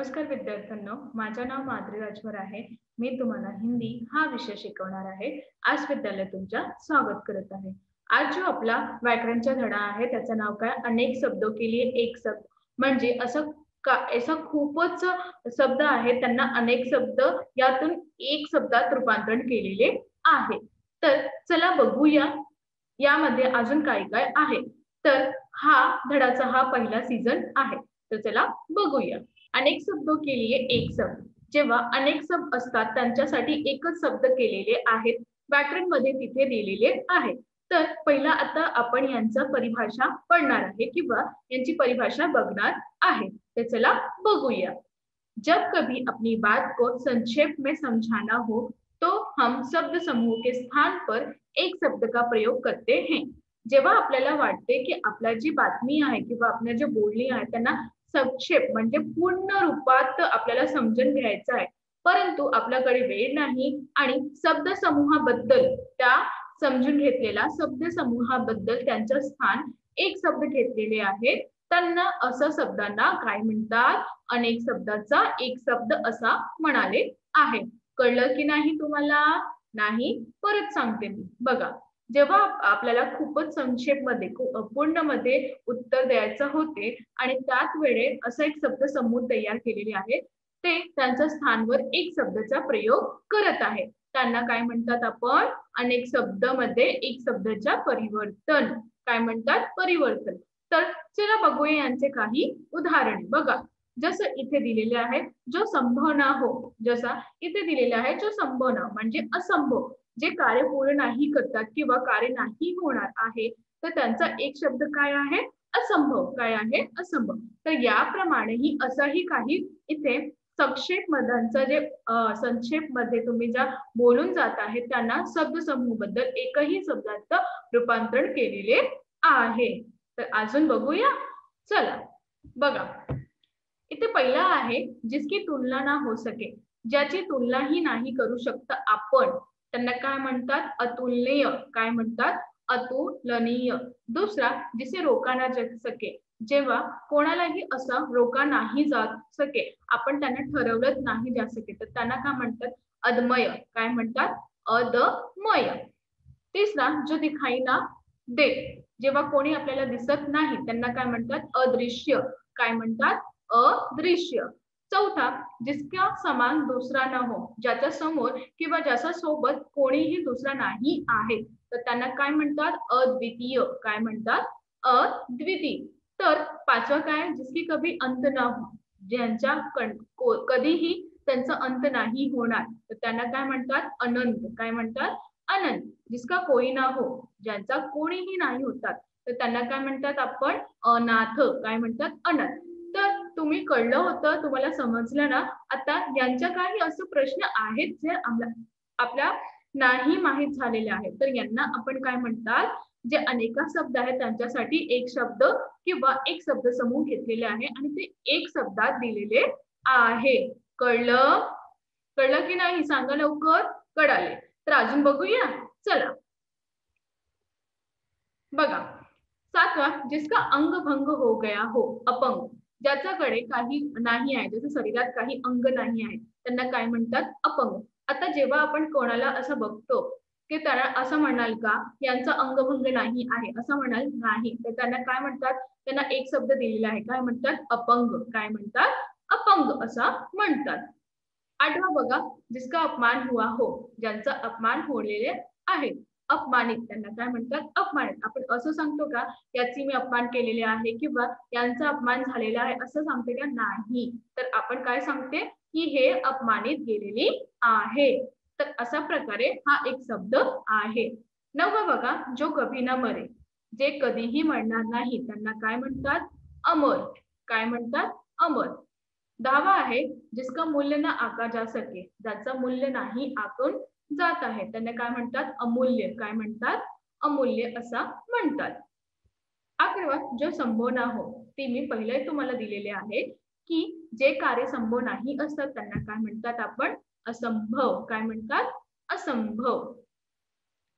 नमस्कार विद्यार्थ्यांनो, माझे नाव माद्री राजभर आहे. मी तुम्हाला हिंदी हा विषय शिकवणार आहे. आज विद्यालय तुमच्या स्वागत करत आहे. आज जो आपला व्याकरणचा धडा आहे त्याचं नाव काय? अनेक शब्दों के लिए एक शब्द. म्हणजे असं खूपच शब्द आहेत, त्यांना अनेक शब्द यातून एक शब्दात रूपांतरण केलेले आहे. तर चला बघूया यामध्ये अजून काय काय आहे. तर धडाचा हा पहिला सीझन आहे. तर चला बघूया. अनेक शब्दों के लिए एक शब्द. जेव्हा अनेक शब्द असतात त्यांच्यासाठी एकच शब्द केलेले आहेत. व्याकरण मध्ये तिथे दिलेले आहे. तर पहिला आता आपण यांचा परिभाषा पडणार आहे किंवा यांची परिभाषा बघणार आहे. तर चला बघूया. जब कभी अपनी बात को संक्षेप में समझाना हो तो हम शब्द समूह के स्थान पर एक शब्द का प्रयोग करते हैं. जेव्हा आपल्याला वाटते की आपला जी बातमी आहे किंवा आपल्या जे बोलणी आहे त्यांना संक्षेप म्हणजे पूर्ण रूपात आपल्याला समजून घ्यायचं आहे, परंतु आपल्याकडे वेळ नाही आणि शब्द समूहाबद्दल त्या समजून घेतलेला शब्द समूहाबद्दल त्यांचं स्थान एक शब्द घेतलेले आहे, त्यांना असं शब्दांना काय म्हणतात? अनेक शब्दाचा एक शब्द असा म्हणाले आहे. कळलं की नाही तुम्हाला? नाही, परत सांगते मी. बघा, जेव्हा आपल्याला खूपच संक्षेपमध्ये पूर्णमध्ये उत्तर द्यायचं होते आणि त्याच वेळेत असा एक शब्द समूह तयार केलेले आहे, ते त्यांच्या स्थानवर एक शब्दाचा प्रयोग करत आहे. त्यांना काय म्हणतात आपण? अनेक शब्दामध्ये एक शब्दाच्या परिवर्तन. काय म्हणतात? परिवर्तन. तर चला बघूया यांचे काही उदाहरणे. बघा, जसं इथे दिलेले आहे जो संभवना हो. जसा इथे दिलेला आहे जो संभवना म्हणजे असंभव, जे कार्य पूर्ण नाही करतात किंवा कार्य नाही होणार आहे, तर त्यांचा एक शब्द काय आहे? असंभव. काय आहे? असंभव. तर याप्रमाणे ही असंही काही इथे संक्षेप मधांचा जे संक्षेप मध्ये तुम्ही ज्या बोलून जात आहे त्यांना शब्द समूह बद्दल एकही शब्दात रूपांतरण केलेले आहे. तर अजून बघूया. चला बघा, इथे पहिला आहे जिसकी तुलना ना हो सके. ज्याची तुलना ही नाही करू शकता आपण, त्यांना काय म्हणतात? अतुलनीय. काय म्हणतात? अतुलनीय. दुसरा, जिसे रोका ना जा सके. जेव्हा कोणालाही असं रोका नाही जात सके, आपण त्यांना ठरवलंच नाही जा सके, तर त्यांना काय म्हणतात? अदमय. काय म्हणतात? अदमय. तिसरा, जो दिखाई ना दे. जेव्हा कोणी आपल्याला दिसत नाही त्यांना काय म्हणतात? अदृश्य. काय म्हणतात? अदृश्य. चौथा, जिसका समान दूसरा न हो. ज्याच्या समोर किंवा ज्याच्या सोबत कोणीही दुसरा नाही आहे, तर त्यांना काय म्हणतात? अद्वितीय. काय म्हणतात? अद्वितीय. तर पाचवा काय? जिसकी कभी अंत न हो. ज्यांच्या कधीही त्यांचा अंत नाही होणार, तर त्यांना काय म्हणतात? अनंत. काय म्हणतात? अनंत. जिसका कोई ना हो. ज्यांचा कोणीही नाही होतात, तर त्यांना काय म्हणतात आपण? अनाथ. काय म्हणतात? अनाथ. तर तुम्ही कळलं होतं, तुम्हाला समजलं ना? आता यांच्या काही असं प्रश्न आहेत जे आपल्या नाही माहित झालेले आहेत, तर यांना आपण काय म्हणतात? जे अनेका शब्द आहेत त्यांच्यासाठी एक शब्द किंवा एक शब्द समूह घेतलेले आहे आणि ते एक शब्दात दिलेले आहे. कळलं? कळलं की नाही? सांगा लवकर. कळाले तर अजून बघूया. चला बघा, सातवा, जिसका अंग भंग हो गया हो. अपंग. ज्याच्याकडे काही नाही आहे, जसं शरीरात काही अंग नाही आहे, त्यांना काय म्हणतात? अपंग. आता जेव्हा आपण कोणाला असं बघतो की त्याला असं म्हणाल का यांचा अंगभंग नाही आहे, असं म्हणाल नाही, तर त्यांना काय म्हणतात? त्यांना एक शब्द दिलेला आहे. काय म्हणतात? अपंग. काय म्हणतात? अपंग असं म्हणतात. आठवा बघा, जिसका अपमान हुआ हो. ज्यांचा अपमान होलेले आहे. अपमानित. त्यांना काय म्हणतात? अपमानित. आपण असं सांगतो का याची मी अपमान केलेले आहे किंवा यांचा अपमान झालेला आहे असं सांगते का? नाही. तर आपण काय सांगते? की हे अपमानित गेलेली आहे. तर अशा प्रकारे हा एक शब्द आहे. नववा बघा, जो कभी न मरे. जे कधीही मरणार नाही त्यांना काय म्हणतात? अमर. काय म्हणतात? अमर. दहावा आहे, जिसका मूल्य ना आका जा सके. ज्याचं मूल्य नाही आकून जात आहे, त्यांना काय म्हणतात? अमूल्य. काय म्हणतात? अमूल्य असा म्हणतात. अकरावा, जो संभव ना हो. ते मी पहिले तुम्हाला दिलेले आहे की जे कार्य संभव नाही असतात त्यांना काय म्हणतात आपण? असंभव. काय म्हणतात? असंभव.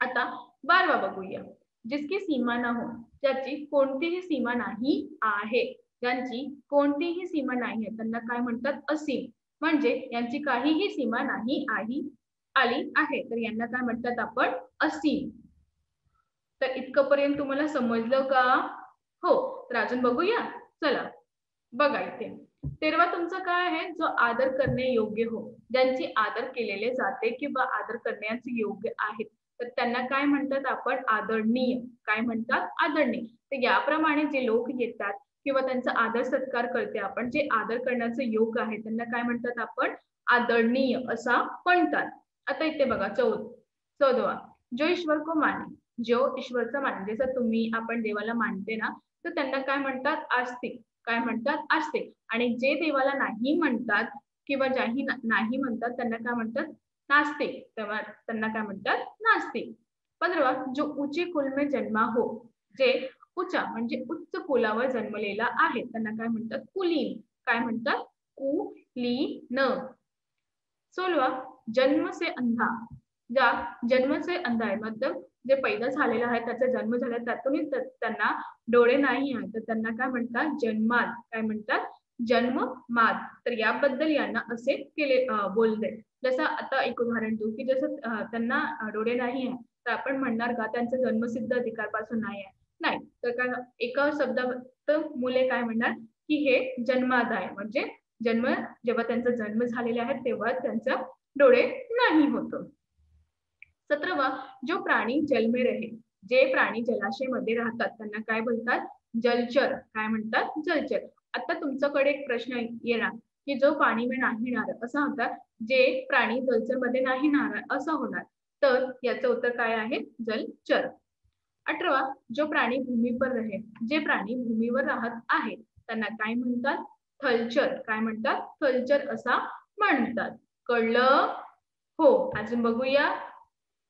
आता 12वा बघूया, जिसकी सीमा ना हो. ज्याची कोणतीही सीमा नाही आहे. ज्यांची कोणतीही सीमा नाही आहे त्यांना काय म्हणतात असीम. म्हणजे यांची काहीही सीमा नाही आली आहे तर यांना काय म्हणतात आपण असीम. तर इतकंपर्यंत तुम्हाला समजलं का? हो. तर अजून बघूया. चला बघा इथे 13वा तुमचा काय आहे, जो आदर करणे योग्य हो. ज्यांची आदर केलेले जाते किंवा आदर करण्याचे योग्य आहेत तर त्यांना काय म्हणतात आपण आदरणीय. काय म्हणतात आदरणीय. तर याप्रमाणे जे लोक येतात किंवा त्यांचा आदर सत्कार करते आपण, जे आदर करण्याचे योग्य आहे त्यांना काय म्हणतात आपण आदरणीय असा म्हणतात. आता इथे बघा 14वा जो ईश्वर को माने. जो ईश्वरचा माने जसं तुम्ही आपण देवाला मानते ना तर त्यांना काय म्हणतात आस्तिक. काय म्हणतात आस्तिक. आणि जे देवाला नाही म्हणतात किंवा ज्याही नाही म्हणतात त्यांना काय म्हणतात नास्तिक. तेव्हा त्यांना काय म्हणतात नास्तिक. 15वा जो ऊंचे कुल में जन्मा हो. जे उच्च म्हणजे उच्च कुलावर जन्मलेला आहे त्यांना काय म्हणतात कुलीन. काय म्हणतात कुलीन. 16वा जन्म से अंधा. ज्या जन्म से अंधा आहे मतलब जे पैदा झालेला आहे त्याचा जन्म झाला त्यातूनही त्यांना डोळे नाही आहेत तर त्यांना काय म्हणतात जन्माद. काय म्हणतात जन्ममाद. तर याबद्दल यांना असे केले बोलले. जसं आता एक उदाहरण देऊ की जसं त्यांना डोळे नाही आहे तर आपण म्हणणार का त्यांचा जन्मसिद्ध अधिकारपासून नाही आहे. नाही तर काय एका शब्दात मुले काय म्हणणार की हे जन्माद आहे. म्हणजे जन्म जेव्हा त्यांचा जन्म झालेला आहे तेव्हा त्यांचा डोळे नाही होतो. 17वा जो प्राणी जल में रहे. जे प्राणी जलाशयामध्ये राहतात त्यांना काय बोलतात जलचर. काय म्हणतात जलचर. आता तुमच्याकडे एक प्रश्न येणार की जो पाणी में नाही राहणार असा होता जे प्राणी जलचर मध्ये नाही राहणार असं होणार. तर याचं उत्तर काय आहे जलचर. 18वा जो प्राणी भूमी पर रहे. जे प्राणी भूमीवर राहत आहेत त्यांना काय म्हणतात थलचर. काय म्हणतात थलचर असा म्हणतात. कळलं? हो. अजून बघूया.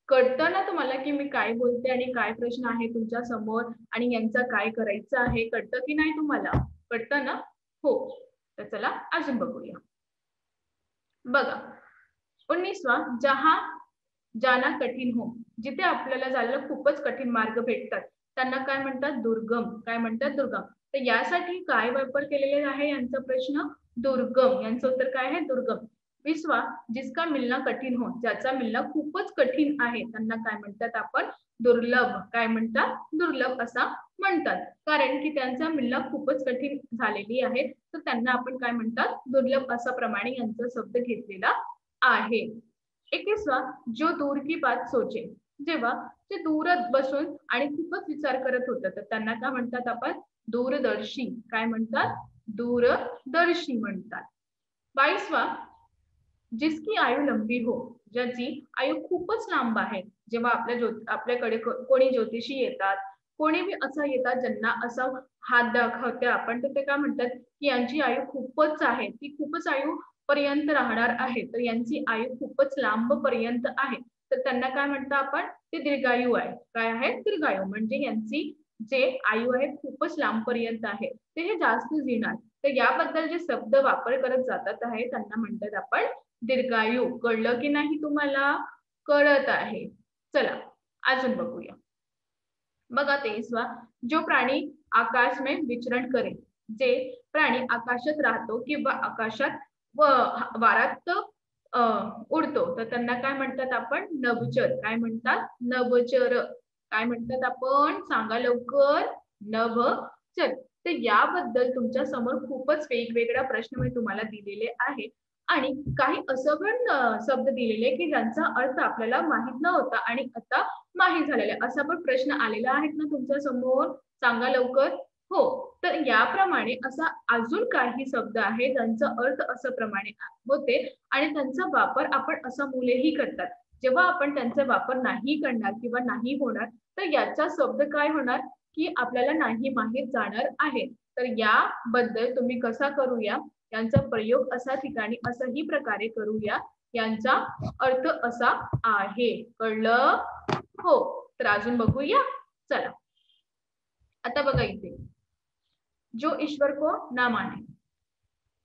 कळतं ना तुम्हाला की मी काय बोलते आणि काय प्रश्न आहे तुमच्या समोर आणि यांचं काय करायचं आहे. कळतं की नाही तुम्हाला? कळतं ना? हो. तर चला अजून बघूया. बघा 19वा जहा जाना कठीण हो. जिथे आपल्याला जायला खूपच कठीण मार्ग भेटतात त्यांना काय म्हणतात दुर्गम. काय म्हणतात दुर्गम. तर यासाठी काय वापर केलेले आहे यांचा प्रश्न दुर्गम. यांचं उत्तर काय आहे दुर्गम. 20वा जिसका मिलना कठीण हो. ज्याचा मिलना खूपच कठीण आहे त्यांना काय म्हणतात आपण दुर्लभ. काय म्हणतात दुर्लभ असा म्हणतात. कारण की त्यांचा मिलना खूपच कठीण झालेली आहे तर त्यांना आपण काय म्हणतात दुर्लभ असा प्रमाणे यांचा शब्द घेतलेला आहे. 21वा जो दूर की बात सोचे. जेव्हा ते दूरच बसून आणि खूपच विचार करत होतं तर त्यांना काय म्हणतात आपण दूरदर्शी. काय म्हणतात दूरदर्शी म्हणतात. 22वा जिसकी आयु लंबी हो. ज्याची आयु खूपच लांब आहे. जेव्हा आपल्याकडे कोणी ज्योतिषी येतात कोणी बी असं येतात ज्यांना असा हात दाखवते आपण तर ते काय म्हणतात की यांची आयु खूपच आहे. ती खूपच आयु पर्यंत राहणार आहे. तर यांची आयु खूपच लांब पर्यंत आहे. तर त्यांना काय म्हणतात आपण ते दीर्घायू आहे. काय आहे दीर्घायू. म्हणजे यांची जे आयु आहे खूपच लांब पर्यंत आहे. ते हे जास्त जिणार. तर याबद्दल जे शब्द वापर करत जातात आहे त्यांना म्हणतात आपण दीर्घायू. कळलं की नाही तुम्हाला? कळत आहे. चला अजून बघूया. बघा 23वा जो प्राणी आकाश में विचरण करे. जे प्राणी आकाशात राहतो किंवा आकाशात वारात उडतो तर त्यांना काय म्हणतात आपण नभचर. काय म्हणतात नभचर. काय म्हणतात आपण सांगा लवकर नभचर. तर याबद्दल तुमच्या समोर खूपच वेगवेगळ्या प्रश्न मी तुम्हाला दिलेले आहे आणि काही असं पण शब्द दिलेले की ज्यांचा अर्थ आपल्याला माहित नव्हता आणि आता माहित झालेला असा पण प्रश्न आलेला आहे ना तुमच्या समोर. सांगा लवकर. हो. तर याप्रमाणे असा अजून काही शब्द आहे ज्यांचा अर्थ असं प्रमाणे होते आणि त्यांचा वापर आपण असं मुलेही करतात. जेव्हा आपण त्यांचा वापर नाही करणार किंवा नाही होणार तर याचा शब्द काय होणार की आपल्याला नाही माहित जाणार आहे. तर याबद्दल तुम्ही कसा करूया यांचा प्रयोग असा ठिकाणी असाही प्रकारे करूया. यांचा अर्थ असा आहे. कळलं? हो. तर अजून बघूया. चला आता बघा इथे जो ईश्वर को ना माने.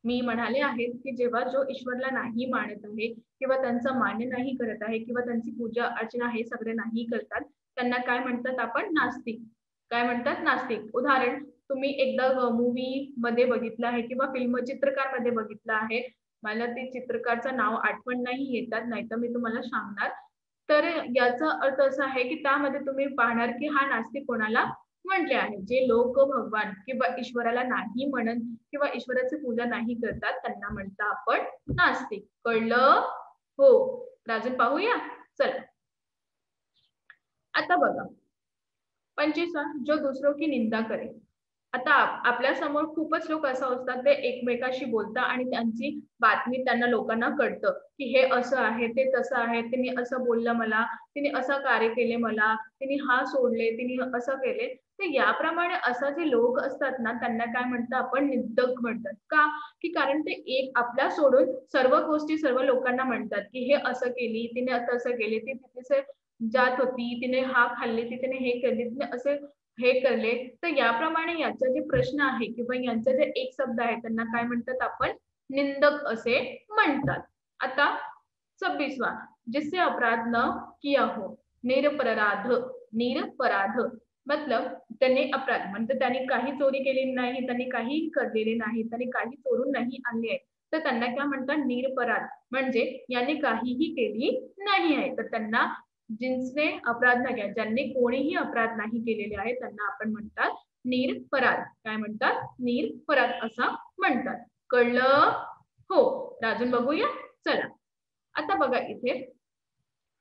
मी म्हणाले आहेत की जेव्हा जो ईश्वरला नाही मानत आहे किंवा त्यांचा मान्य नाही करत आहे किंवा त्यांची पूजा अर्चना हे सगळे नाही करतात त्यांना काय म्हणतात आपण नास्तिक. काय म्हणतात नास्तिक. उदाहरण तुम्ही एकदा मूवी मध्ये बघितलं आहे किंवा चित्रकार मध्ये बघितलं आहे. मला ते चित्रकारचं नाव आठवण नाही येतात, नाहीतर मी तुम्हाला सांगणार. तर याचा अर्थ असा आहे की त्यामध्ये तुम्ही पाहणार की हा नास्तिक कोणाला म्हटले आहे. जे लोक भगवान किंवा ईश्वराला नाही म्हणत किंवा ईश्वराची पूजा नाही करतात त्यांना म्हणता आपण नास्तिक. कळलं? हो. तर अजून पाहूया. चला. आता बघा, 25 जो दूसरों की निंदा करे. आता आपल्या समोर खूपच लोक असं असतात, ते एकमेकाशी बोलतात आणि त्यांची बातमी त्यांना लोकांना कळतं की हे असं आहे, ते तसं आहे, तिने असं बोललं मला, तिने असं कार्य केले मला, तिने हा सोडले, तिने असं केले. तर याप्रमाणे असं जे लोक असतात ना, त्यांना काय म्हणतात आपण निंदक म्हणतात. का? की कारण ते एक आपल्या सोडून सर्व गोष्टी सर्व लोकांना म्हणतात की हे असं केली, तिने तसं केले, ती तिथे जात होती, तिने हा खाल्ले, तिने हे केले, तिने असे हे करले. तर याप्रमाणे याचा जे प्रश्न आहे किंवा यांचा जे एक शब्द आहे त्यांना काय म्हणतात आपण निंदक असे म्हणतात. आता 26वां, जिससे अपराध न किया हो, निरपराध. निरपराध मतलब त्याने अपराध म्हणजे त्याने काही चोरी केलेली नाही, त्याने काही करलेले नाही, त्याने काही चोरून नाही आणले आहे, तर त्यांना काय म्हणतात निरपराध. म्हणजे याने काहीही केली नाही आहे, तर त्यांना जिन्सने अपराध नाही केला, ज्यांनी कोणीही अपराध नाही केलेले आहे त्यांना आपण म्हणतात निरपराध. काय म्हणतात? निरपराध असं म्हणतात. कळलं? हो. तर अजून बघूया. चला. आता बघा इथे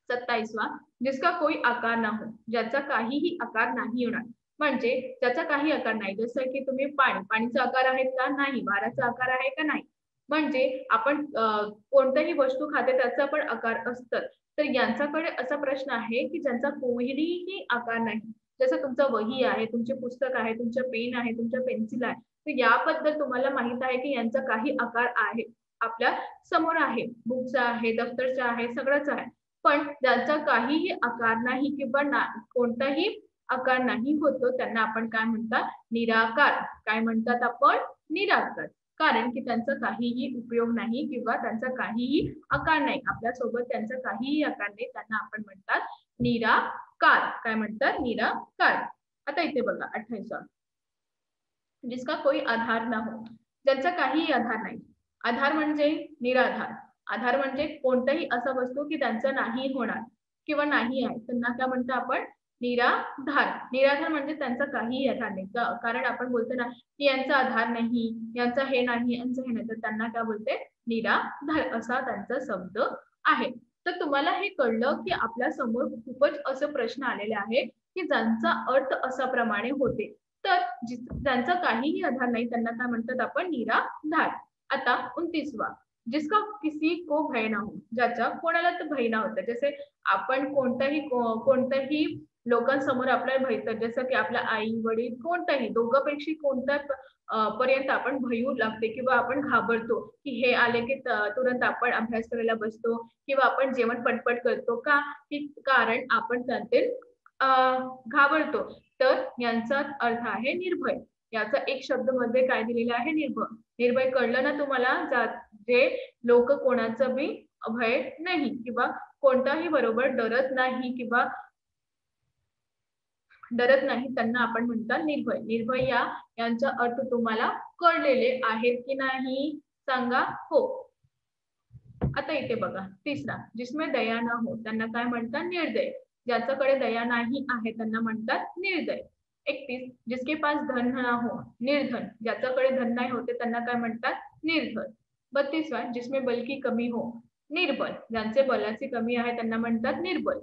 27वां, जिसका कोई आकार ना हो, ज्याचा काहीही आकार नाही होणार. म्हणजे ज्याचा काही आकार नाही, जसं की तुम्ही पाणीचा आकार आहे का नाही, वाऱ्याचा आकार आहे का नाही. म्हणजे आपण कोणत्याही वस्तू खाते त्याचा पण आकार असतं. तर यांच्याकडे असा प्रश्न आहे की ज्यांचा कोणीही आकार नाही. जसं तुमचं वही आहे, तुमचे पुस्तक आहे, तुमचं पेन आहे, तुमचं पेन्सिल आहे. तर याबद्दल तुम्हाला माहित आहे की यांचा काही आकार आहे. आपल्या समोर आहे, बुकचा आहे, दफ्तरचा आहे, सगळंच आहे. पण ज्यांचा काहीही आकार नाही किंवा कोणताही आकार नाही होतो त्यांना आपण काय म्हणतात निराकार. काय म्हणतात आपण? निराकार. कारण की त्यांचा काहीही उपयोग नाही किंवा त्यांचा काहीही आकार नाही, आपल्या सोबत त्यांचा काहीही आकार नाही, त्यांना आपण म्हणतात निराकार. काय म्हणतात? निराकार. आता इथे बघा 28वां, जिसका कोई आधार ना हो, ज्यांचा काहीही आधार नाही. आधार म्हणजे निराधार. आधार म्हणजे कोणताही असा वस्तू की त्यांचा नाही होणार किंवा नाही आहे, त्यांना काय म्हणतो आपण निराधार. निराधार म्हणजे त्यांचा काहीही आधार नाही. कारण आपण बोलतो ना की यांचा आधार नाही, यांचा हे नाही, यांचं हे नाही, तर त्यांना काय बोलते निराधार असा त्यांचा शब्द आहे. तर तुम्हाला हे कळलं की आपल्या समोर खूपच असं प्रश्न आलेले आहे की ज्यांचा अर्थ असा प्रमाणे होते. तर ज्यांचा काहीही आधार नाही त्यांना काय म्हणतात आपण निराधार. आता 29वां, जिसका किसी को भय ना हो, ज्याचा कोणाला तर भय ना होतं. जसे आपण कोणत्याही लोकांसमोर आपल्याला भयतं, जसं की आपल्या आई वडील कोणताही दोघांपैकी कोणत्या पर्यंत आपण भयू लागते किंवा आपण घाबरतो की हे आले की तुरंत आपण अभ्यास करायला बसतो किंवा आपण जेवण पटपट करतो का, की कारण आपण त्यातील घाबरतो. तर यांचा अर्थ आहे निर्भय. याचा एक शब्द मध्ये काय दिलेला आहे निर्भय. निर्भय कळलं ना तुम्हाला? जे लोक कोणाचं बी भय नाही किंवा कोणताही बरोबर डरत नाही किंवा डरत नाही त्यांना आपण म्हणतात निर्भय. निर्भय यांचा अर्थ तुम्हाला कळलेले आहेत की नाही सांगा? हो. आता इथे बघा 30, जिसमें दया ना हो, त्यांना काय म्हणतात निर्दय. ज्याच्याकडे दया नाही आहे त्यांना म्हणतात निर्दय. 31, जिसके पास धन ना हो, निर्धन. ज्याच्याकडे धन नाही होते त्यांना काय म्हणतात निर्धन. 32वां, जिसमें बल की कमी हो, निर्बल. ज्यांचे बलाची कमी आहे त्यांना म्हणतात निर्बल.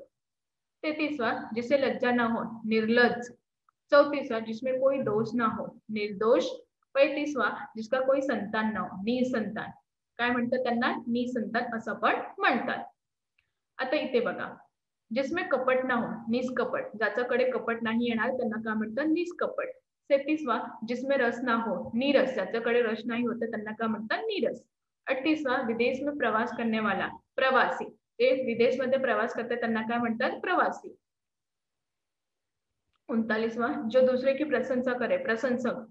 33वां, जिसे लज्जा ना हो, निर्लज्ज. 34वां, जिसमें कोई दोष ना हो, निर्दोष. 35वां, जिसका कोई संतान ना हो, निसंतान. काय म्हणतात त्यांना निसंतान असं पण म्हणतात. आता इथे बघा, जिसमें कपट ना हो, निष्कपट. ज्याच्याकडे कपट नाही येणार त्यांना काय म्हणतात निष्कपट. 37वां, जिसमें रस ना हो, नीरस. ज्याच्याकडे रस नाही होत त्यांना काय म्हणतात नीरस. 38वां, विदेश में प्रवास करने वाला, प्रवासी. ते विदेश मध्ये प्रवास करतात त्यांना काय म्हणतात प्रवासी. 39वां, जो दूसरे की प्रशंसा करे, प्रशंसक.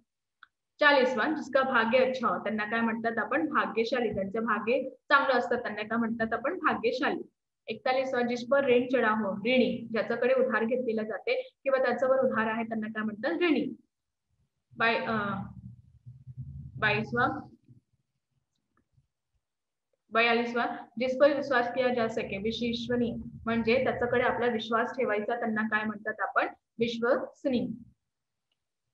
40वां, जिसका भाग्य अच्छा हो, त्यांना काय म्हणतात आपण भाग्यशाली. ज्यांचे भाग्य चांगलं असतं त्यांना काय म्हणतात आपण भाग्यशाली. 41वां, जिस पर ऋण चढा हो, ऋणी. ज्याच्याकडे उधार घेतलेला जाते किंवा त्याच्यावर उधार आहे त्यांना काय म्हणतात ऋणी. बाय 22वां 42वां जिस पर विश्वास किया जा सके, विश्वसनीय म्हणजे त्याच्याकडे आपला विश्वास ठेवायचा, त्यांना काय म्हणतात आपण, विश्वसनीय.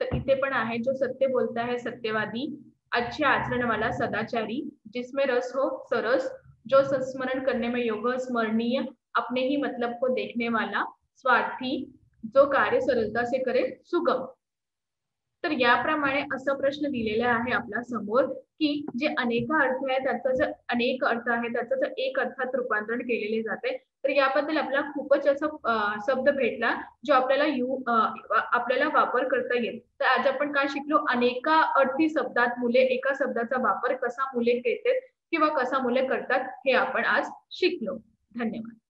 तर इथे पण आहे, जो सत्य बोलता है सत्यवादी, अच्छे आचरण वाला सदाचारी, जिसमें रस हो सरस, जो संस्मरण करने में योग स्मरणीय, अपने ही मतलब को देखने वाला स्वार्थी, जो कार्य सरलता से करे सुगम. तर याप्रमाणे असं प्रश्न दिलेला आहे आपल्या समोर, की जे अनेक अर्थ आहे त्याचा जर अनेक अर्थ आहे त्याचं जर एक अर्थात रूपांतरण केलेले जाते. तर याबद्दल आपल्याला खूपच असं शब्द भेटला जो आपल्याला आपल्याला वापर करता येईल. तर आज आपण काय शिकलो, अनेका अर्थी शब्दात मुले एका शब्दाचा वापर कसा मुले करतात किंवा कसा मुले करतात हे आपण आज शिकलो. धन्यवाद.